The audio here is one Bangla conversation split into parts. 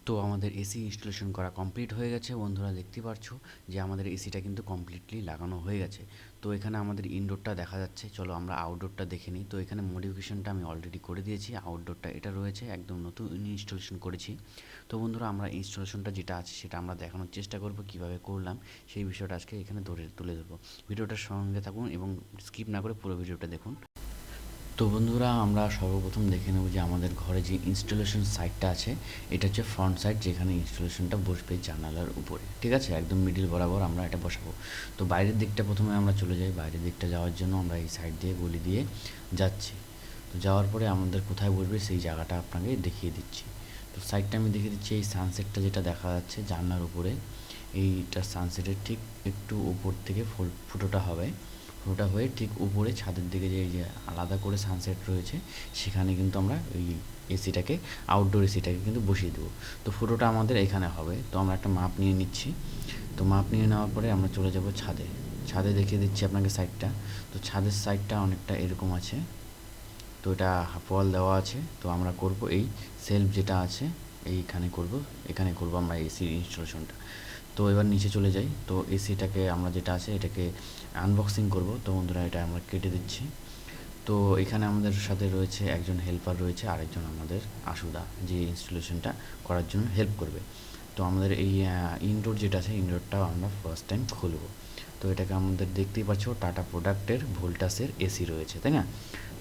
তো আমাদের এসি ইনস্টলেশন করা কমপ্লিট হয়ে গেছে বন্ধুরা, দেখতেই পারছো যে আমাদের এসিটা কিন্তু কমপ্লিটলি লাগানো হয়ে গেছে। তো এখানে আমাদের ইনডোরটা দেখা যাচ্ছে, চলো আমরা আউটডোরটা দেখে নিই। তো এখানে মডিফিকেশনটা আমি অলরেডি করে দিয়েছি, আউটডোরটা এটা রয়েছে, একদম নতুন ইনস্টলেশন করেছি। তো বন্ধুরা আমরা ইনস্টলেশনটা যেটা আছে সেটা আমরা দেখানোর চেষ্টা করব, কিভাবে করলাম সেই বিষয়টা আজকে এখানে তুলে ধরবো। ভিডিওটার সঙ্গে থাকুন এবং স্কিপ না করে পুরো ভিডিওটা দেখুন। তো বন্ধুরা আমরা সর্বপ্রথম দেখে নেব যে আমাদের ঘরে যে ইনস্টলেশন সাইডটা আছে, এটা হচ্ছে ফ্রন্ট সাইড, যেখানে ইনস্টলেশনটা বসবে জানালার উপরে, ঠিক আছে, একদম মিডিল বরাবর আমরা এটা বসাবো। তো বাইরের দিকটা প্রথমে আমরা চলে যাই, বাইরের দিকটা যাওয়ার জন্য আমরা এই সাইড দিয়ে গলি দিয়ে যাচ্ছি। তো যাওয়ার পরে আমাদের কোথায় বসবে সেই জায়গাটা আপনাকে দেখিয়ে দিচ্ছি। তো সাইডটা আমি দেখিয়ে দিচ্ছি, এই সানসেটটা যেটা দেখা যাচ্ছে জানলার উপরে, এইটা সানসেটের ঠিক একটু উপর থেকে ফুটোটা হবে, ফুটোটা হয়ে ঠিক উপরে ছাদের দিকে যে এই যে আলাদা করে সানসেট রয়েছে, সেখানে কিন্তু আমরা ওই এসিটাকে, আউটডোর এসিটাকে কিন্তু বসিয়ে দেবো। তো ফুটোটা আমাদের এখানে হবে। তো আমরা একটা মাপ নিয়ে নিচ্ছি। তো মাপ নিয়ে নেওয়ার পরে আমরা চলে যাব ছাদে। ছাদে দেখিয়ে দিচ্ছি আপনাকে সাইডটা। তো ছাদের সাইডটা অনেকটা এরকম আছে। তো এটা হাফ ওয়াল দেওয়া আছে। তো আমরা করব এই সেলফ যেটা আছে এইখানে করব, এখানে করব আমরা এসির ইনস্টলেশনটা। তো এবার নিচে চলে যাই। তো এসিটাকে আমরা যেটা আছে এটাকে আনবক্সিং করব। তো বন্ধুরা এটা আমরা কেটে দিচ্ছি। তো এখানে আমাদের সাথে রয়েছে একজন হেল্পার রয়েছে, আরেকজন আমাদের আশুদা, যে ইনস্টলেশনটা করার জন্য হেল্প করবে। তো আমাদের এই ইনডোর যেটা আছে, ইনডোরটাও আমরা ফার্স্ট টাইম খুলব। তো এটাকে আমাদের দেখতেই পাচ্ছ টাটা প্রোডাক্টের ভোল্টাসের এসি রয়েছে, তাই না?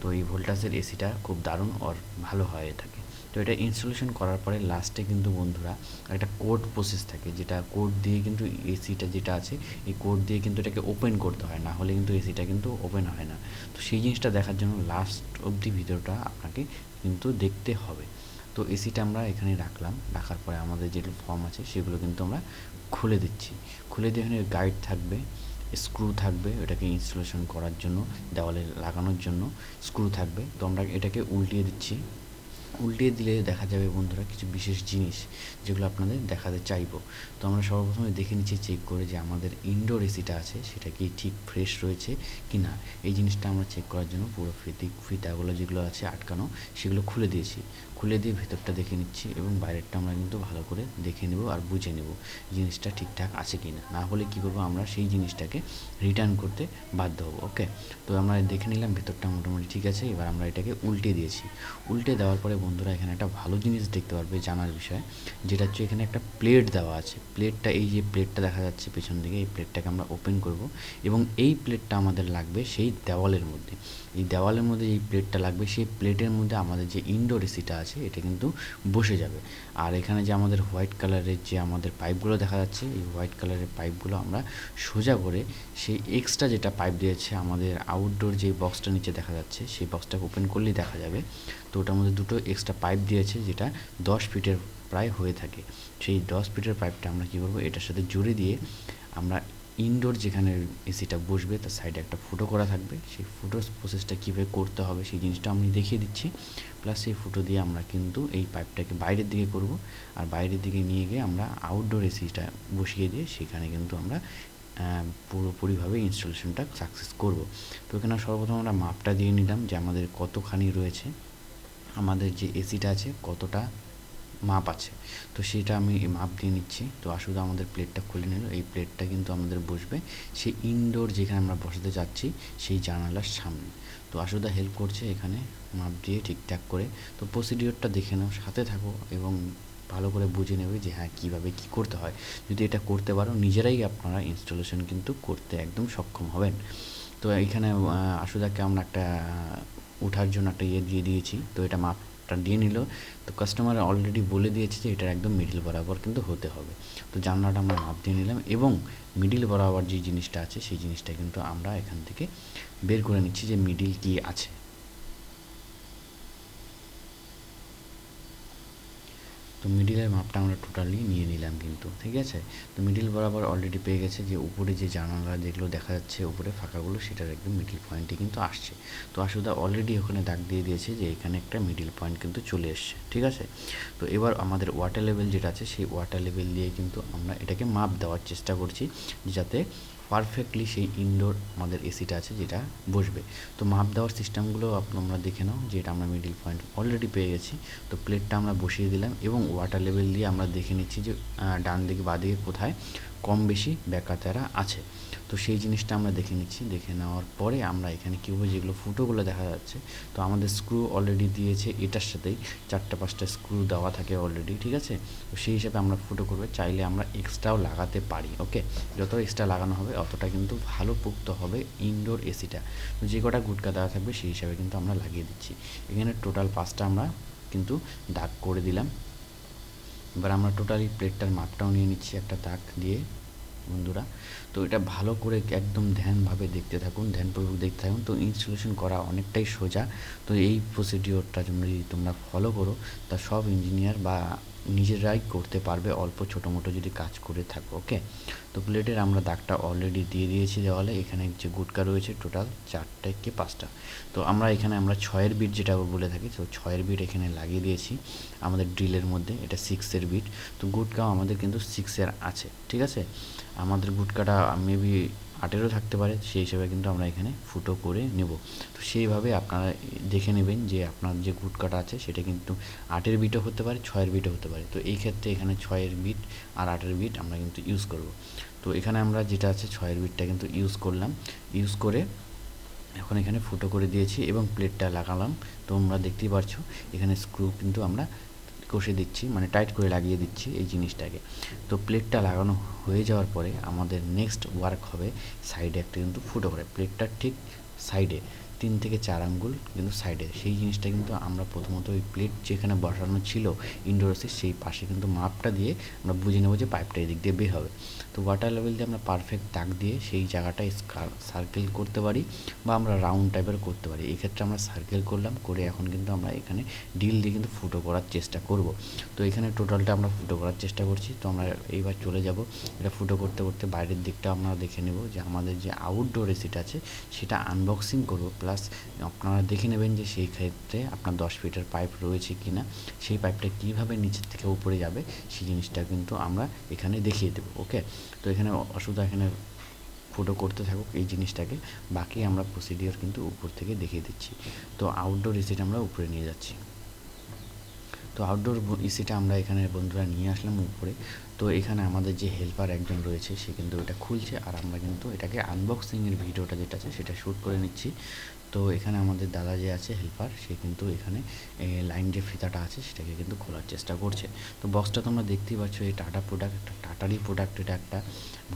তো এই ভোল্টাসের এসিটা খুব দারুণ আর ভালো হয়ে থাকে। তো এটা ইনস্টলেশন করার পরে লাস্টে কিন্তু বন্ধুরা একটা কোড প্রসেস থাকে, যেটা কোড দিয়ে কিন্তু এসিটা যেটা আছে এই কোড দিয়ে কিন্তু এটাকে ওপেন করতে হয়, না হলে কিন্তু এসিটা কিন্তু ওপেন হয় না। তো সেই জিনিসটা দেখার জন্য লাস্ট অবধি ভিডিওটা আপনাকে কিন্তু দেখতে হবে। তো এসিটা আমরা এখানে রাখলাম, রাখার পরে আমাদের যেগুলো ফর্ম আছে সেগুলো কিন্তু আমরা খুলে দিচ্ছি। খুলে দিয়ে এখানে গাইড থাকবে, স্ক্রু থাকবে এটাকে ইনস্টলেশন করার জন্য, দেওয়ালে লাগানোর জন্য স্ক্রু থাকবে। তো আমরা এটাকে উল্টিয়ে দিচ্ছি। উল্টিয়ে দিলে দেখা যাবে বন্ধুরা কিছু বিশেষ জিনিস, যেগুলো আপনাদের দেখাতে চাইবো। তো আমরা সর্বপ্রথমে দেখে নিচ্ছি চেক করে যে আমাদের ইনডোর এসিটা আছে সেটা কি ঠিক ফ্রেশ রয়েছে কি না। এই জিনিসটা আমরা চেক করার জন্য পুরো ফিতাগুলো যেগুলো আছে আটকানো সেগুলো খুলে দিয়েছি। খুলে দিয়ে ভেতরটা দেখে নিচ্ছি এবং বাইরেরটা আমরা কিন্তু ভালো করে দেখে নেব আর বুঝে নেব জিনিসটা ঠিকঠাক আছে কি না। না হলে কী করবো, আমরা সেই জিনিসটাকে রিটার্ন করতে বাধ্য হবো। ওকে, তো আমরা দেখে নিলাম ভেতরটা মোটামুটি ঠিক আছে। এবার আমরা এটাকে উল্টে দিয়েছি। উল্টে দেওয়ার পরে বন্ধুরা এখানে একটা ভালো জিনিস দেখতে পারবে জানার বিষয়, যেটা হচ্ছে এখানে একটা প্লেট দেওয়া আছে। প্লেটটা, এই যে প্লেটটা দেখা যাচ্ছে পেছন দিকে, এই প্লেটটাকে আমরা ওপেন করব এবং এই প্লেটটা আমাদের লাগবে সেই দেওয়ালের মধ্যে। এই দেওয়ালের মধ্যে এই প্লেটটা লাগবে, সেই প্লেটের মধ্যে আমাদের যে ইনডোর এসিটা আছে এটা কিন্তু বসে যাবে। আর এখানে যে আমাদের হোয়াইট কালারের যে আমাদের পাইপগুলো দেখা যাচ্ছে, এই হোয়াইট কালারের পাইপগুলো আমরা সোজা করে সেই এক্সট্রা যেটা পাইপ দিয়েছে আমাদের আউটডোর যে বক্সটা নিচে দেখা যাচ্ছে, সেই বক্সটাকে ওপেন করলেই দেখা যাবে। তো ওটার মধ্যে দুটো এক্সট্রা পাইপ দিয়েছে, যেটা 10 ফিটের প্রায় হয়ে থাকে। সেই 10 ফিটের পাইপটা আমরা কী করবো, এটার সাথে জুড়ে দিয়ে আমরা ইনডোর যেখানে এসিটা বসবে তার সাইডে একটা ফুটো করা থাকবে, সেই ফুটোর প্রসেসটা কীভাবে করতে হবে সেই জিনিসটা আমি দেখিয়ে দিচ্ছি। প্লাস সেই ফুটো দিয়ে আমরা কিন্তু এই পাইপটাকে বাইরের দিকে করব, আর বাইরের দিকে নিয়ে গিয়ে আমরা আউটডোর এসিটা বসিয়ে দিয়ে সেখানে কিন্তু আমরা পুরোপুরিভাবে ইনস্টলেশনটা সাকসেস করব। তো এখানে সর্বপ্রথম আমরা মাপটা দিয়ে নিলাম যে আমাদের কতখানি রয়েছে, আমাদের যে এসিটা আছে কতটা মাপ আছে। তো সেটা আমি মাপ দিয়ে নিচ্ছি। তো আসলে আমাদের প্লেটটা খুলে নিল, এই প্লেটটা কিন্তু আমাদের বসবে সেই ইনডোর যেখানে আমরা বসাতে যাচ্ছি সেই জানালার সামনে। তো আসুদা হেল্প করছে এখানে মাপ দিয়ে ঠিকঠাক করে। তো প্রসিডিওরটা দেখে নাও, সাথে থাকো এবং ভালো করে বুঝে নেবে যে হ্যাঁ কীভাবে কী করতে হয়। যদি এটা করতে পারো নিজেরাই আপনারা ইনস্টলেশন কিন্তু করতে একদম সক্ষম হবেন। তো এইখানে আশুদাকে আমরা একটা ওঠার জন্য একটা দিয়ে দিয়েছি। তো এটা মাপটা দিয়ে নিল। তো কাস্টমার অলরেডি বলে দিয়েছে যে এটা একদম মিডিল বরাবর কিন্তু হতে হবে। তো জানলাটা আমরা মাপ দিয়ে নিলাম এবং মিডিল বরাবর যে জিনিসটা আছে সেই জিনিসটা কিন্তু আমরা এখান থেকে বের করে নিচ্ছি যে মিডিল কী আছে। তো মিডিলের মাপটা আমরা টোটালি নিয়ে নিলাম কিন্তু, ঠিক আছে। তো মিডিল বরাবর অলরেডি পেয়ে গেছে, যে উপরে যে জানালা যেগুলো দেখা যাচ্ছে উপরে ফাঁকাগুলো সেটার একদম মিডিল পয়েন্টে কিন্তু আসছে। তো আসলে অলরেডি ওখানে দাগ দিয়ে দিয়েছে যে এখানে একটা মিডিল পয়েন্ট কিন্তু চলে এসছে, ঠিক আছে। তো এবার আমাদের ওয়াটার লেভেল যেটা আছে সেই ওয়াটার লেভেল দিয়ে কিন্তু আমরা এটাকে মাপ দেওয়ার চেষ্টা করছি, যাতে পারফেক্টলি সেই ইনডোর আমাদের এসিটা আছে যেটা বসবে। তো মাপ দেওয়ার সিস্টেমগুলো তোমরা দেখে নাও, যে এটা আমরা মিডল পয়েন্ট অলরেডি পেয়ে গেছি। তো প্লেটটা আমরা বসিয়ে দিলাম এবং ওয়াটার লেভেল দিয়ে আমরা দেখে নিচ্ছি যে ডান দিকে বাঁ দিকে কোথায় কম বেশি ব্যাকাতেরা আছে। তো সেই জিনিসটা আমরা দেখে নিচ্ছি। দেখে নেওয়ার পরে আমরা এখানে কীভাবে যেগুলো ফুটোগুলো দেখা যাচ্ছে, তো আমাদের স্ক্রু অলরেডি দিয়েছে এটার সাথেই 4-5টা স্ক্রু দেওয়া থাকে অলরেডি, ঠিক আছে। তো সেই হিসাবে আমরা ফুটো করবে, চাইলে আমরা এক্সট্রাও লাগাতে পারি। ওকে, যত এক্সট্রা লাগানো হবে অতটা কিন্তু ভালো পোক্ত হবে ইনডোর এসিটা। তো যে কটা গুটকা দেওয়া থাকবে সেই হিসাবে কিন্তু আমরা লাগিয়ে দিচ্ছি। এখানে টোটাল 5টা আমরা কিন্তু দাগ করে দিলাম। এবার আমরা টোটালি প্লেটটার মাপটাও নিয়ে নিচ্ছি একটা দাগ দিয়ে বন্ধুরা। তো এটা ভালো করে একদম ধ্যানভাবে দেখতে থাকুন, ধ্যানপূর্বক দেখতে থাকুন। তো ইনস্টলেশন করা অনেকটাই সোজা। তো এই প্রসিডিওরটা যদি তোমরা ফলো করো, তা সব ইঞ্জিনিয়ার বা নিজেরাই করতে পারবে অল্প ছোটো মোটো যদি কাজ করে থাকো। ওকে, তো প্লেটের আমরা দাগটা অলরেডি দিয়ে দিয়েছি দেওয়ালে। এখানে যে গুটকা রয়েছে টোটাল 4টে কি 5টা। তো আমরা এখানে 6-এর বিট যেটা বলে থাকি, তো 6-এর বিট এখানে লাগিয়ে দিয়েছি আমাদের ড্রিলের মধ্যে। এটা 6-এর বিট। তো গুটকাও আমাদের কিন্তু 6-এর আছে, ঠিক আছে। আমাদের গুটকাটা মেবি 8-এরও থাকতে পারে, সেই হিসেবে কিন্তু আমরা এখানে ফুটো করে নেব। তো সেইভাবে আপনারা দেখে নেবেন যে আপনার যে গুটকাটা আছে সেটা কিন্তু 8-এর বিটও হতে পারে, 6-এর বিটও হতে পারে। তো এই ক্ষেত্রে এখানে 6-এর বিট আর 8-এর বিট আমরা কিন্তু ইউজ করব। তো এখানে আমরা যেটা আছে 6-এর বিটটা কিন্তু ইউজ করলাম। ইউজ করে এখন এখানে ফুটো করে দিয়েছি এবং প্লেটটা লাগালাম। তোমরা দেখতেই পারছো এখানে স্ক্রু কিন্তু আমরা কষে দিচ্ছি, মানে টাইট করে লাগিয়ে দিচ্ছি এই জিনিসটাকে। তো প্লেটটা লাগানো হয়ে যাওয়ার পরে আমাদের নেক্সট ওয়ার্ক হবে সাইডে একটা কিন্তু ফুটো করে, প্লেটটার ঠিক সাইডে 3 থেকে 4 আঙ্গুল কিন্তু সাইডে, সেই জিনিসটা কিন্তু আমরা প্রথমত ওই প্লেট যেখানে বসানো ছিল ইনডোর এসি সেই পাশে কিন্তু মাপটা দিয়ে আমরা বুঝে নেবো যে পাইপটা এদিক দিয়ে বের হবে। তো ওয়াটার লেভেল দিয়ে আমরা পারফেক্ট দাগ দিয়ে সেই জায়গাটায় সার্কেল করতে পারি বা আমরা রাউন্ড টাইপের করতে পারি। এই ক্ষেত্রে আমরা সার্কেল করলাম, করে এখন কিন্তু আমরা এখানে ডিল দিয়ে কিন্তু ফুটো করার চেষ্টা করব। তো এখানে টোটালটা আমরা ফুটো করার চেষ্টা করছি। তো আমরা এইবার চলে যাব, এটা ফুটো করতে করতে বাইরের দিকটা আমরা দেখে নেব যে আমাদের যে আউটডোর এসিটা আছে সেটা আনবক্সিং করব। প্লাস আপনারা দেখে নেবেন যে সেই ক্ষেত্রে আপনার 10 ফিটের পাইপ রয়েছে কি না, সেই পাইপটা কীভাবে নিচের থেকে উপরে যাবে সেই জিনিসটা কিন্তু আমরা এখানে দেখিয়ে দেবো। ওকে, তো এখানে অসুবিধা, এখানে ফুটো করতে থাকুক এই জিনিসটাকে, বাকি আমরা প্রসিডিওর কিন্তু উপর থেকে দেখিয়ে দিচ্ছি। তো আউটডোর এসিটা আমরা উপরে নিয়ে যাচ্ছি। তো আউটডোর এসিটা আমরা এখানে বন্ধুরা নিয়ে আসলাম উপরে। তো এখানে আমাদের যে হেল্পার একজন রয়েছে সে কিন্তু এটা খুলছে, আর আমরা কিন্তু এটাকে আনবক্সিংয়ের ভিডিওটা যেটা আছে সেটা শ্যুট করে নিচ্ছি। তো এখানে আমাদের দাদা যে আছে হেল্পার, সে কিন্তু এখানে লাইন যে ফিতাটা আছে সেটাকে কিন্তু খোলার চেষ্টা করছে। তো বক্সটা তোমরা দেখতেই পাচ্ছ, এই টাটা প্রোডাক্ট, একটা টাটারই প্রোডাক্ট। এটা একটা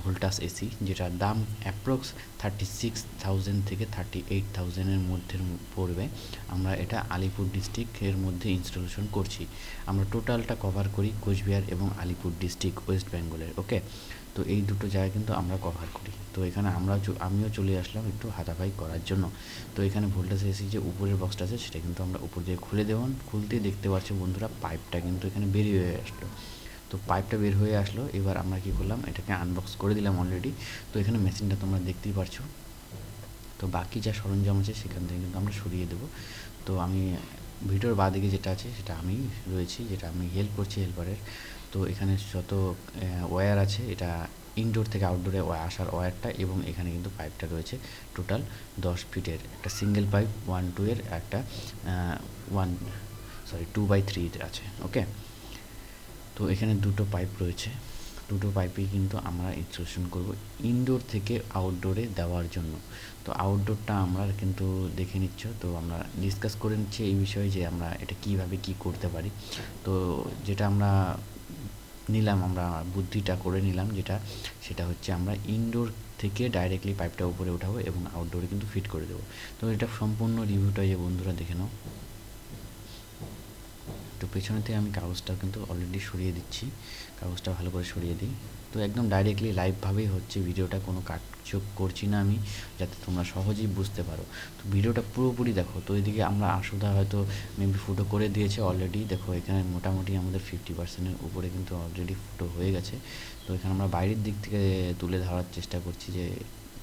ভোল্টাস এসি যেটার দাম অ্যাপ্রক্স 36,000 থেকে 38,000-এর মধ্যে পড়বে। আমরা এটা আলিপুর ডিস্ট্রিক্টের মধ্যে ইনস্টলেশন করছি। আমরা টোটালটা কভার করি কোচবিহার এবং আলিপুর ডিস্ট্রিক্ট ওয়েস্ট বেঙ্গলের। ওকে, তো এই দুটো জায়গা কিন্তু আমরা কভার করি। তো এখানে আমিও চলে আসলাম একটু হাতাপাই করার জন্য। তো এখানে ভোল্টেজ এসি যে উপরের বক্সটা আছে সেটা কিন্তু আমরা উপর দিয়ে খুলে দেবো। খুলতেই দেখতে পাচ্ছি বন্ধুরা পাইপটা কিন্তু এখানে বেরিয়ে হয়ে আসলো। তো পাইপটা বের হয়ে আসলো, এবার আমরা কী করলাম, এটাকে আনবক্স করে দিলাম অলরেডি। তো এখানে মেশিনটা তোমরা দেখতেই পারছো। তো বাকি যা সরঞ্জাম আছে সেখান থেকে কিন্তু আমরা সরিয়ে দেবো। তো আমি ভিডিওর বাঁদিকে যেটা আছে সেটা আমি রয়েছি, যেটা আমি হেল্প করছি হেল্পারের। তো এখানে যত ওয়্যার আছে, এটা ইনডোর থেকে আউটডোরে আসার ওয়্যারটা, এবং এখানে কিন্তু পাইপটা রয়েছে টোটাল 10 ফিটের একটা সিঙ্গেল পাইপ, 1-2 একটা 2x3 আছে। ওকে, তো এখানে দুটো পাইপ রয়েছে, দুটো পাইপেই কিন্তু আমরা ইনস্টলেশন করব ইনডোর থেকে আউটডোরে দেওয়ার জন্য। তো আউটডোরটা আমরা কিন্তু দেখে নিচ্ছ, তো আমরা ডিসকাস করে নিচ্ছি এই বিষয়ে যে আমরা এটা কীভাবে কী করতে পারি। তো যেটা আমরা নিলাম, আমরা বুদ্ধিটা করে নিলাম যেটা, সেটা হচ্ছে আমরা ইনডোর থেকে ডাইরেক্টলি পাইপটা উপরে উঠাবো এবং আউটডোরে কিন্তু ফিট করে দেবো। তো এটা সম্পূর্ণ রিভিউটা যে বন্ধুরা দেখে নাও। তো পেছনে থেকে আমি কাগজটা কিন্তু অলরেডি সরিয়ে দিচ্ছি, কাগজটা ভালো করে সরিয়ে দিই। তো একদম ডাইরেক্টলি লাইভভাবেই হচ্ছে ভিডিওটা, কোনো কাটছুপ করছি না আমি, যাতে তোমরা সহজেই বুঝতে পারো। তো ভিডিওটা পুরোপুরি দেখো। তো এদিকে আমরা আসুদা হয়তো মেবি ফুটো করে দিয়েছে অলরেডি। দেখো এখানে মোটামুটি আমাদের 50%-এর উপরে কিন্তু অলরেডি ফুটো হয়ে গেছে। তো এখানে আমরা বাইরের দিক থেকে তুলে ধরার চেষ্টা করছি যে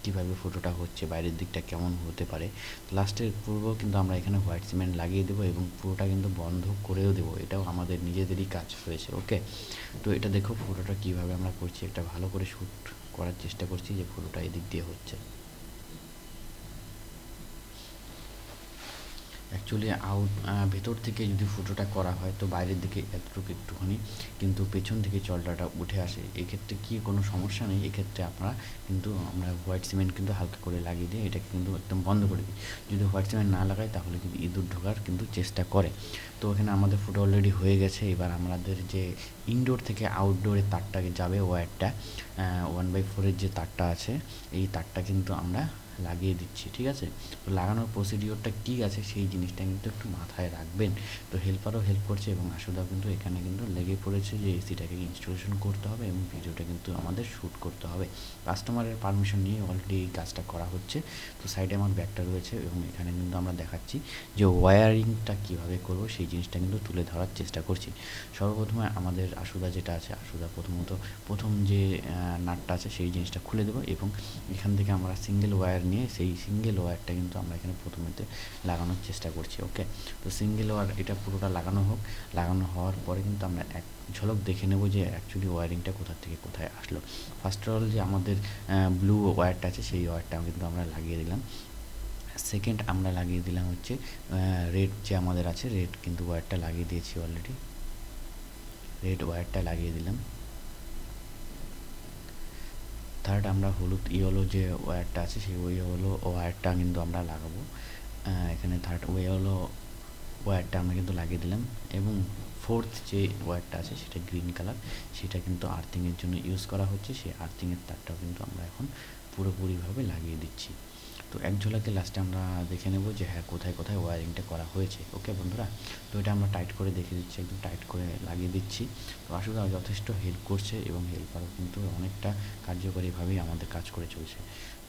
কীভাবে ফটোটা হচ্ছে, বাইরের দিকটা কেমন হতে পারে। লাস্টের পূর্ব কিন্তু আমরা এখানে হোয়াইট সিমেন্ট লাগিয়ে দেবো এবং পুরোটা কিন্তু বন্ধ করেও দেবো, এটাও আমাদের নিজেদেরই কাজ রয়েছে। ওকে, তো এটা দেখো ফটোটা কীভাবে আমরা করছি, একটা ভালো করে শ্যুট করার চেষ্টা করছি যে ফটোটা এদিক দিয়ে হচ্ছে। অ্যাকচুয়ালি ভেতর থেকে যদি ফটোটা করা হয় তো বাইরের দিকে এতটুকু একটুখানি, কিন্তু পেছন থেকে জলটা উঠে আসে। এক্ষেত্রে কি কোনো সমস্যা নেই, এক্ষেত্রে আপনারা কিন্তু আমরা হোয়াইট সিমেন্ট কিন্তু হালকা করে লাগিয়ে দিয়ে এটাকে কিন্তু একদম বন্ধ করে দিই। যদি হোয়াইট সিমেন্ট না লাগাই তাহলে কিন্তু ইঁদুর ঢোকার কিন্তু চেষ্টা করে। তো এখানে আমাদের ফটো অলরেডি হয়ে গেছে। এবার আমাদের যে ইনডোর থেকে আউটডোরে তারটা যাবে ওয়্যারটা, 1/4 যে তারটা আছে এই তারটা কিন্তু আমরা লাগিয়ে দিচ্ছি। ঠিক আছে, তো লাগানোর প্রসিডিওরটা কী আছে সেই জিনিসটা কিন্তু একটু মাথায় রাখবেন। তো হেল্পারও হেল্প করছে এবং আশুদাও কিন্তু এখানে কিন্তু লেগে পড়েছে যে এসিটাকে ইনস্টলেশন করতে হবে এবং ভিডিওটা কিন্তু আমাদের শ্যুট করতে হবে। কাস্টমারের পারমিশন নিয়ে অলরেডি এই কাজটা করা হচ্ছে। তো সাইডে আমার ব্যাগটা রয়েছে এবং এখানে কিন্তু আমরা দেখাচ্ছি যে ওয়্যারিংটা কীভাবে করবো সেই জিনিসটা কিন্তু তুলে ধরার চেষ্টা করছি। সর্বপ্রথমে আমাদের আশুদা যেটা আছে, আশুদা প্রথম যে নাটটা আছে সেই জিনিসটা খুলে দেবো এবং এখান থেকে আমরা সিঙ্গেল ওয়্যার নিয়ে সেই সিঙ্গেল ওয়্যারটা কিন্তু আমরা এখানে প্রথমেতে লাগানোর চেষ্টা করছি। ওকে, তো সিঙ্গেল ওয়্যার এটা পুরোটা লাগানো হোক। লাগানো হওয়ার পরে কিন্তু আমরা এক ঝলক দেখে নেব যে অ্যাকচুয়ালি ওয়্যারিংটা কোথা থেকে কোথায় আসলো। ফার্স্ট অফ অল যে আমাদের ব্লু ওয়্যারটা আছে সেই ওয়্যারটা কিন্তু আমরা লাগিয়ে দিলাম। সেকেন্ড আমরা লাগিয়ে দিলাম হচ্ছে রেড যে আমাদের আছে, রেড কিন্তু ওয়্যারটা লাগিয়ে দিয়েছি অলরেডি, রেড ওয়্যারটা লাগিয়ে দিলাম। থার্ড আমরা হলুদ ইয়েলো যে ওয়্যারটা আছে সেই ইয়েলো ওয়্যারটা কিন্তু আমরা লাগাবো এখানে। থার্ড ইয়েলো ওয়্যারটা আমরা কিন্তু লাগিয়ে দিলাম এবং ফোর্থ যে ওয়্যারটা আছে সেটা গ্রিন কালার, সেটা কিন্তু আর্থিংয়ের জন্য ইউজ করা হচ্ছে। সেই আর্থিংয়ের তারটাও কিন্তু আমরা এখন পুরোপুরিভাবে লাগিয়ে দিচ্ছি। তো এক ঝলকে লাস্টে আমরা দেখে নেব যে হ্যাঁ কোথায় কোথায় ওয়্যারিংটা করা হয়েছে। ওকে বন্ধুরা, তো এটা আমরা টাইট করে দেখে দিচ্ছি, একদম টাইট করে লাগিয়ে দিচ্ছি। তো আসলে যথেষ্ট হেল্প করছে এবং হেল্পারও কিন্তু অনেকটা কার্যকরীভাবেই আমাদের কাজ করে চলছে।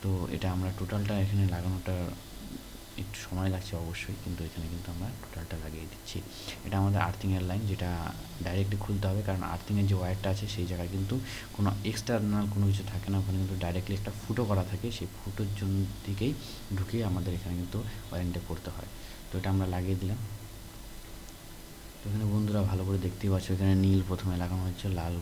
তো এটা আমরা টোটালটা এখানে লাগানোটা একটু সময় লাগছে অবশ্যই, কিন্তু এখানে কিন্তু আমরা টোটালটা লাগিয়ে দিচ্ছি। এটা আমাদের আর্থিংয়ের লাইন, যেটা ডাইরেক্টলি খুলতে হবে, কারণ আর্থিংয়ের যে ওয়্যারটা আছে সেই জায়গায় কিন্তু কোনো এক্সটার্নাল কোনো কিছু থাকে না, ওখানে কিন্তু ডাইরেক্টলি একটা ফুটো করা থাকে, সেই ফুটোর জন্য দিকেই ঢুকিয়ে আমাদের এখানে কিন্তু ওয়্যারিংটা করতে হয়। তো এটা আমরা লাগিয়ে দিলাম। তো এখানে বন্ধুরা ভালো করে দেখতেই পাচ্ছ, এখানে নীল প্রথমে লাগানো হচ্ছে, লাল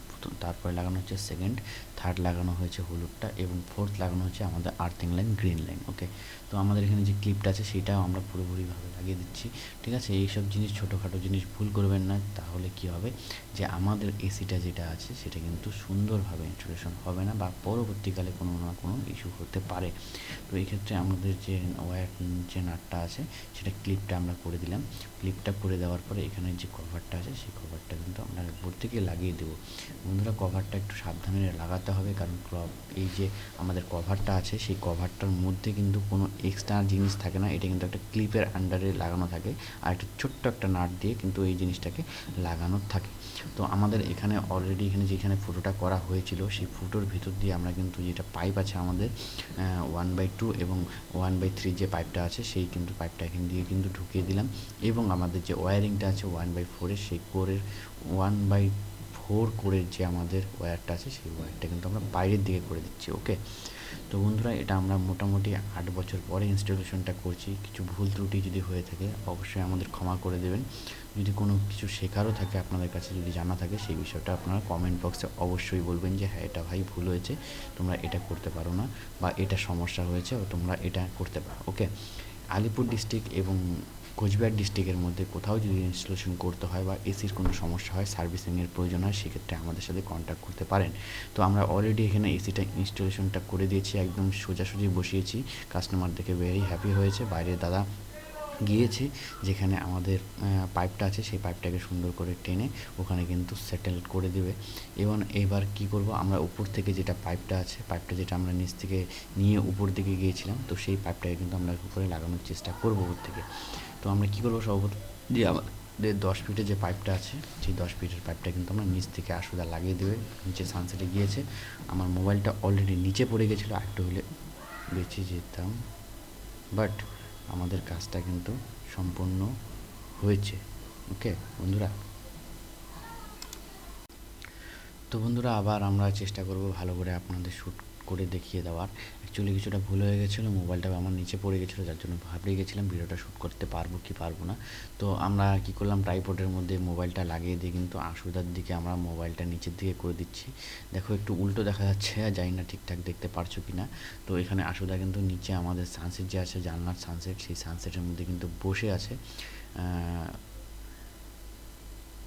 তারপরে লাগানো হচ্ছে সেকেন্ড, থার্ড লাগানো হয়েছে হলুদটা এবং ফোর্থ লাগানো হচ্ছে আমাদের আর্থিং লাইন, গ্রিন লাইন। ওকে, তো আমাদের এখানে যে ক্লিপটা আছে সেটাও আমরা পুরোপুরিভাবে লাগিয়ে দিচ্ছি। ঠিক আছে, এইসব জিনিস ছোটোখাটো জিনিস ভুল করবেন না, তাহলে কি হবে যে আমাদের এসিটা যেটা আছে সেটা কিন্তু সুন্দরভাবে ইনস্টলেশন হবে না বা পরবর্তীকালে কোনো না কোনো ইস্যু হতে পারে। তো এই ক্ষেত্রে আমাদের যে ওয়্যার যে নাটটা আছে সেটা ক্লিপটা আমরা করে দিলাম। ক্লিপটা করে দেওয়ার পরে এখানে যে কভারটা আছে সেই কভারটা কিন্তু আমরা উপর থেকে লাগিয়ে দেবো। বন্ধুরা কভারটা একটু সাবধানে লাগাতে হবে, কারণ এই যে আমাদের কভারটা আছে সেই কভারটার মধ্যে কিন্তু কোনো এক্সট্রা জিনিস থাকে না, এটা কিন্তু একটা ক্লিপের আন্ডারে লাগানো থাকে আর একটা ছোট্ট একটা নাট দিয়ে কিন্তু এই জিনিসটাকে লাগানো থাকে। তো আমাদের এখানে অলরেডি এখানে যেখানে ফুটোটা করা হয়েছিল সেই ফুটোর ভিতর দিয়ে আমরা কিন্তু যেটা পাইপ আছে আমাদের 1/2 এবং 1/3 যে পাইপটা আছে সেই কিন্তু পাইপটা এখান দিয়ে কিন্তু ঢুকিয়ে দিলাম এবং আমাদের যে ওয়্যারিংটা আছে 1/4 সেই কোরের 1/4 কোরের যে আমাদের ওয়্যারটা আছে সেই ওয়্যারটা কিন্তু আমরা বাইরের দিকে করে দিচ্ছি। ওকে, তো বন্ধুরা এটা আমরা মোটামুটি 8 বছর পরে ইনস্টলেশনটা করছি। কিছু ভুল ত্রুটি যদি হয়ে থাকে অবশ্যই আমাদের ক্ষমা করে দেবেন। যদি কোনো কিছু শেখারও থাকে আপনাদের কাছে, যদি জানা থাকে সেই বিষয়টা আপনারা কমেন্ট বক্সে অবশ্যই বলবেন যে হ্যাঁ এটা ভাই ভুল হয়েছে, তোমরা এটা করতে পারো না বা এটা সমস্যা হয়েছে ও তোমরা এটা করতে পারো। ওকে, আলিপুর ডিস্ট্রিক্ট এবং কোচবিহার ডিস্ট্রিক্টের মধ্যে কোথাও যদি ইনস্টলেশন করতে হয় বা এসির কোনো সমস্যা হয়, সার্ভিসিংয়ের প্রয়োজন হয়, সেক্ষেত্রে আমাদের সাথে কন্ট্যাক্ট করতে পারেন। তো আমরা অলরেডি এখানে এসিটা ইনস্টলেশনটা করে দিয়েছি, একদম সোজাসুজি বসিয়েছি। কাস্টমার দেখে ভেরি হ্যাপি হয়েছে। বাইরে দাদা গিয়েছে যেখানে আমাদের পাইপটা আছে সেই পাইপটাকে সুন্দর করে টেনে ওখানে কিন্তু সেটেল করে দেবে। এবং এবার কি করব, আমরা উপর থেকে যেটা পাইপটা আছে, পাইপটা যেটা আমরা নিচ থেকে নিয়ে উপর দিকে গিয়েছিলাম, তো সেই পাইপটাকে কিন্তু আমরা উপরে লাগানোর চেষ্টা করব উপর থেকে। তো আমরা কী করবো, সর্বপ্রথম যে আমাদের 10 ফিটের যে পাইপটা আছে সেই 10 ফিটের পাইপটা কিন্তু আমরা নিচ থেকে আশুদা লাগিয়ে দেবে। নিচে সানসেটে গিয়েছে, আমার মোবাইলটা অলরেডি নিচে পড়ে গেছিলো, একটু হলে বেঁচে যেতাম, বাট আমাদের কাজটা কিন্তু সম্পূর্ণ হয়েছে। ওকে বন্ধুরা, তো বন্ধুরা আবার আমরা চেষ্টা করব ভালো করে আপনাদের শ্যুট করে দেখিয়ে দেওয়ার। অ্যাকচুয়ালি কিছুটা ভুল হয়ে গেছিলো, মোবাইলটা আমার নিচে পড়ে গেছিলো, যার জন্য ভাবড়ে গেছিলাম ভিডিওটা শ্যুট করতে পারবো কি পারবো না। তো আমরা কী করলাম, ট্রাইপডের মধ্যে মোবাইলটা লাগিয়ে দিয়ে কিন্তু আশুদার দিকে আমরা মোবাইলটা নিচের দিকে করে দিচ্ছি। দেখো একটু উল্টো দেখা যাচ্ছে, জানি না ঠিকঠাক দেখতে পারছো কি না। তো এখানে আশুদা কিন্তু নিচে আমাদের সানসেট যে আছে, জানলার সানসেট, সেই সানসেটের মধ্যে কিন্তু বসে আছে।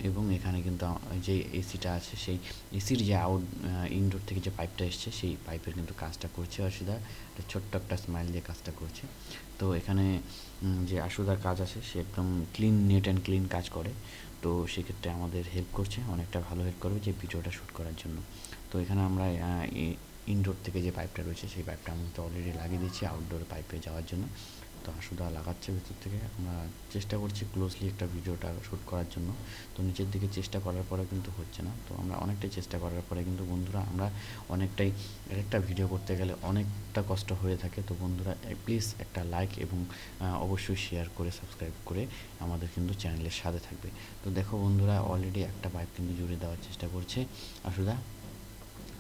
এবং এখানে কিন্তু যে এসিটা আছে, সেই এসির যে ইনডোর থেকে যে পাইপটা এসছে, সেই পাইপের কিন্তু কাজটা করছে আশুদা। একটা ছোট্ট একটা স্মাইল দিয়ে কাজটা করছে। তো এখানে যে আশুদার কাজ আছে, সে একদম নিট অ্যান্ড ক্লিন কাজ করে। তো সেক্ষেত্রে আমাদের হেল্প করছে, অনেকটা ভালো হেল্প করবে যে ভিডিওটা শ্যুট করার জন্য। তো এখানে আমরা ইনডোর থেকে যে পাইপটা রয়েছে, সেই পাইপটা আমি তো অলরেডি লাগিয়ে দিচ্ছি আউটডোর পাইপে যাওয়ার জন্য। তো আশুদা লাগাচ্ছে ভেতর থেকে। আমরা চেষ্টা করছি ক্লোজলি একটা ভিডিওটা শ্যুট করার জন্য। তো নিচের দিকে চেষ্টা করার পরে কিন্তু হচ্ছে না। তো আমরা অনেকটাই চেষ্টা করার পরে কিন্তু বন্ধুরা আমরা অনেকটাই একটা ভিডিও করতে গেলে অনেকটা কষ্ট হয়ে থাকে। তো বন্ধুরা প্লিজ একটা লাইক এবং অবশ্যই শেয়ার করে সাবস্ক্রাইব করে আমাদের কিন্তু চ্যানেলের সাথে থাকবে। তো দেখো বন্ধুরা, অলরেডি একটা পাইপ কিন্তু জুড়ে দেওয়ার চেষ্টা করছে আশুদা।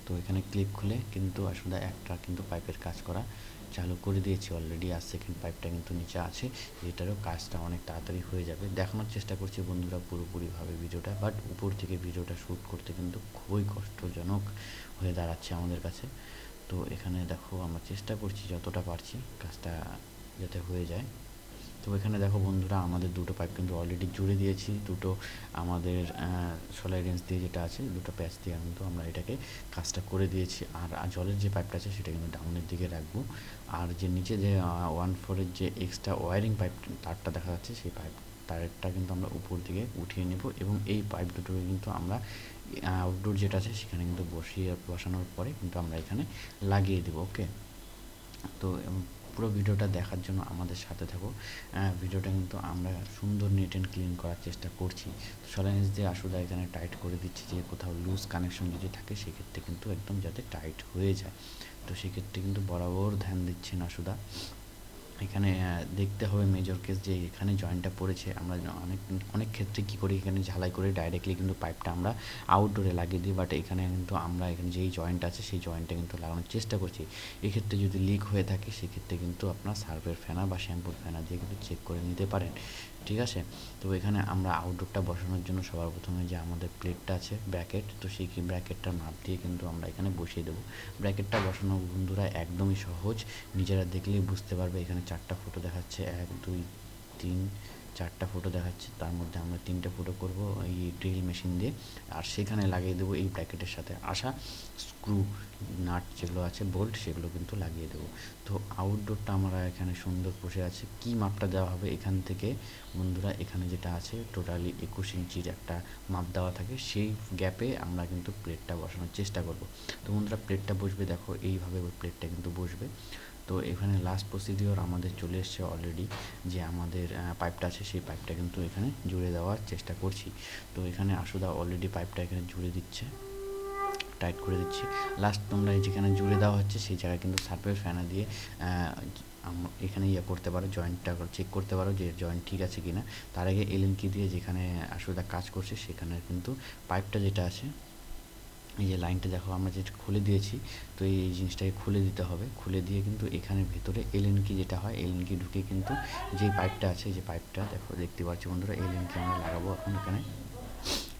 তো এখানে ক্লিপ খুলে কিন্তু আশুদা একটা কিন্তু পাইপের কাজ করা চালু করে দিয়েছি অলরেডি। আর সেকেন্ড পাইপটা কিন্তু নিচে আছে, যেটারও কাজটা অনেক তাড়াতাড়ি হয়ে যাবে। দেখানোর চেষ্টা করছি বন্ধুরা পুরোপুরিভাবে ভিডিওটা, বাট উপর থেকে ভিডিওটা শ্যুট করতে কিন্তু খুবই কষ্টজনক হয়ে দাঁড়াচ্ছে আমাদের কাছে। তো এখানে দেখো আমরা চেষ্টা করছি যতটা পারছি কাজটা যাতে হয়ে যায়। তো এখানে দেখো বন্ধুরা, আমাদের দুটো পাইপ কিন্তু অলরেডি জুড়ে দিয়েছি। দুটো আমাদের সোলার রেঞ্জ দিয়ে যেটা আছে, দুটো প্যাচ দিয়ে কিন্তু আমরা এটাকে কাজটা করে দিয়েছি। আর জলের যে পাইপটা আছে সেটা কিন্তু ডাউনের দিকে রাখবো। আর যে নিচে যে 1/4 যে এক্সট্রা ওয়ারিং পাইপ তারটা দেখা যাচ্ছে, সেই পাইপ তারটা কিন্তু আমরা উপর দিকে উঠিয়ে নেব। এবং এই পাইপ দুটোকে কিন্তু আমরা আউটডোর যেটা আছে সেখানে কিন্তু বসানোর পরে কিন্তু আমরা এখানে লাগিয়ে দেবো। ওকে, তো পুরো ভিডিওটা দেখার জন্য আমাদের সাথে থাকো। ভিডিওটা কিন্তু আমরা সুন্দর নিট অ্যান্ড ক্লিন করার চেষ্টা করছি। সোলার দিয়ে আশুদা এখানে টাইট করে দিচ্ছি, যে কোথাও লুজ কানেকশন যদি থাকে সেক্ষেত্রে কিন্তু একদম যাতে টাইট হয়ে যায়। তো সেক্ষেত্রে কিন্তু বরাবর ধ্যান দিচ্ছেন আশুদা। এখানে দেখতে হবে মেজর কেস, যে এখানে জয়েন্টটা পড়েছে। আমরা অনেক ক্ষেত্রে কী করি, এখানে ঝালাই করে ডাইরেক্টলি কিন্তু পাইপটা আমরা আউটডোরে লাগিয়ে দিই। বাট এখানে কিন্তু আমরা এখানে যেই জয়েন্ট আছে সেই জয়েন্টটা কিন্তু লাগানোর চেষ্টা করছি। এক্ষেত্রে যদি লিক হয়ে থাকে সেক্ষেত্রে কিন্তু আপনার সার্ফের ফেনা বা শ্যাম্পুর ফেনা দিয়ে কিন্তু চেক করে নিতে পারেন, ঠিক আছে। তো এখানে আমরা আউটডোরটা বসানোর জন্য সবার প্রথমে যে আমাদের প্লেটটা আছে ব্র্যাকেট, তো সেই ব্র্যাকেটটা মাপ দিয়ে কিন্তু আমরা এখানে বসিয়ে দেবো। ব্র্যাকেটটা বসানো বন্ধুরা একদমই সহজ, নিজেরা দেখলেই বুঝতে পারবে। এখানে 4টা ফুটো দেখাচ্ছে, 1 2 3 4টা ফুটো দেখাচ্ছে। তার মধ্যে আমরা 3টে ফুটো করব এই ড্রিল মেশিন দিয়ে, আর সেখানে লাগিয়ে দেবো এই ব্র্যাকেটের সাথে আসা স্ক্রু নাট যেগুলো আছে বোল্ট, সেগুলো কিন্তু লাগিয়ে দেবো। তো আউটডোরটা আমরা এখানে সুন্দর বসে আছে। কি মাপটা দেওয়া হবে এখান থেকে বন্ধুরা, এখানে যেটা আছে টোটালি 21 ইঞ্চির একটা মাপ দেওয়া থাকে, সেই গ্যাপে আমরা কিন্তু প্লেটটা বসানোর চেষ্টা করব। তো বন্ধুরা প্লেটটা বসবে, দেখো এইভাবে প্লেটটা কিন্তু বসবে। তো এখানে লাস্ট প্রসিডিওর আমাদের চলে এসছে অলরেডি, যে আমাদের পাইপটা আছে সেই পাইপটা কিন্তু এখানে জুড়ে দেওয়ার চেষ্টা করছি। তো এখানে আশুদা অলরেডি পাইপটা এখানে জুড়ে দিচ্ছে, টাইট করে দিচ্ছি। লাস্ট তোমরা যেখানে জুড়ে দেওয়া হচ্ছে সেই জায়গায় কিন্তু সার্ফের ফ্যানা দিয়ে এখানে করতে পারো, জয়েন্টটা চেক করতে পারো যে জয়েন্ট ঠিক আছে কি না। তার আগে এলএন কি দিয়ে যেখানে আশুদা কাজ করছে সেখানে কিন্তু পাইপটা যেটা আছে, এই যে লাইনটা দেখো আমরা যেটা খুলে দিয়েছি, তো এই জিনিসটাকে খুলে দিতে হবে। খুলে দিয়ে কিন্তু এখানে ভেতরে এলএন কি যেটা হয়, এলএন কি ঢুকে কিন্তু যেই পাইপটা আছে, যে পাইপটা দেখো দেখতে পাচ্ছি বন্ধুরা, এলএন কি আমরা লাগাবো এখন এখানে।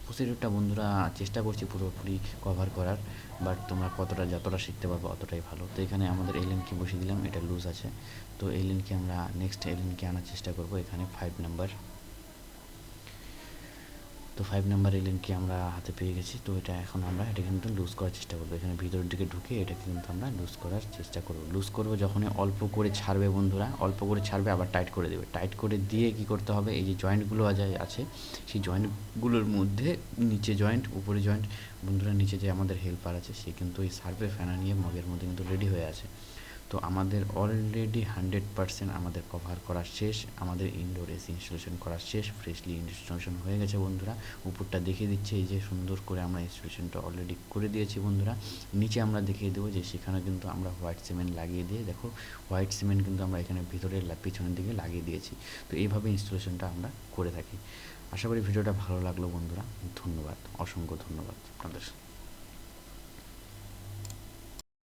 প্রসিডিউরটা বন্ধুরা চেষ্টা করছি পুরোপুরি কভার করার, বাট তোমরা যতটা শিখতে পারবো অতটাই ভালো। তো এখানে আমাদের এলএন কি বসিয়ে দিলাম, এটা লুজ আছে। তো এলএন কি আমরা নেক্সট এলএন কি আনার চেষ্টা করবো এখানে 5 নাম্বার। তো 5 নাম্বার এলএন কি আমরা হাতে পেয়ে গেছি। তো এটা এখন আমরা এটা কিন্তু লুজ করার চেষ্টা করবো। এখানে ভিতরের দিকে ঢুকে এটাকে কিন্তু আমরা লুজ করার চেষ্টা করবো। লুজ করবো যখনই অল্প করে ছাড়বে বন্ধুরা, অল্প করে ছাড়বে আবার টাইট করে দেবে। টাইট করে দিয়ে কি করতে হবে, এই যে জয়েন্টগুলো আছে সেই জয়েন্টগুলোর মধ্যে নিচে জয়েন্ট উপরে জয়েন্ট, বন্ধুরা নিচে যে আমাদের হেল্পার আছে সে কিন্তু এই সার্ভে ফ্যানা নিয়ে মগের মধ্যে কিন্তু রেডি হয়ে আছে। তো আমাদের অলরেডি 100% আমাদের কভার করা শেষ, আমাদের ইনডোর এসি ইনস্টলেশন করা শেষ, ফ্রেশলি ইনস্টলেশন হয়ে গেছে বন্ধুরা। উপরটা দেখিয়ে দিচ্ছে, এই যে সুন্দর করে আমরা ইনস্টলেশনটা অলরেডি করে দিয়েছি বন্ধুরা। নিচে আমরা দেখিয়ে দেবো যে সেখানে কিন্তু আমরা হোয়াইট সিমেন্ট লাগিয়ে দিয়ে, দেখো হোয়াইট সিমেন্ট কিন্তু আমরা এখানে ভিতরে পিছনের দিকে লাগিয়ে দিয়েছি। তো এইভাবে ইনস্টলেশনটা আমরা করে থাকি। আশা করি ভিডিওটা ভালো লাগলো বন্ধুরা, ধন্যবাদ, অসংখ্য ধন্যবাদ আপনাদের।